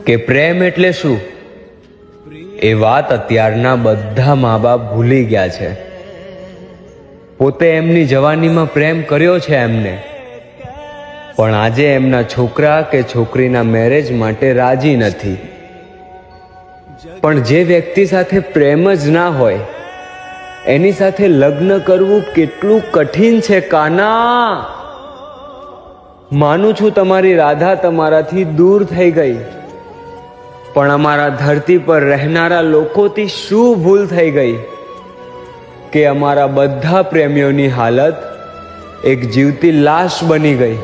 કે પ્રેમ એટલે શું, એ વાત અત્યારના બધા મા બાપ ભૂલી ગયા છે. પોતે એમની જવાનીમાં પ્રેમ કર્યો છે એમને, પણ આજે એમના છોકરા કે છોકરીના મેરેજ માટે રાજી નથી. પણ જે વ્યક્તિ સાથે પ્રેમ જ ના હોય એની સાથે લગ્ન કરવું કેટલું કઠિન છે કાના. માનું છું તમારી રાધા તમારાથી દૂર થઈ ગઈ, પણ અમારા ધરતી પર રહેનારા લોકોથી શું ભૂલ થઈ ગઈ કે અમારા બધા પ્રેમીઓની હાલત એક જીવતી લાશ બની ગઈ.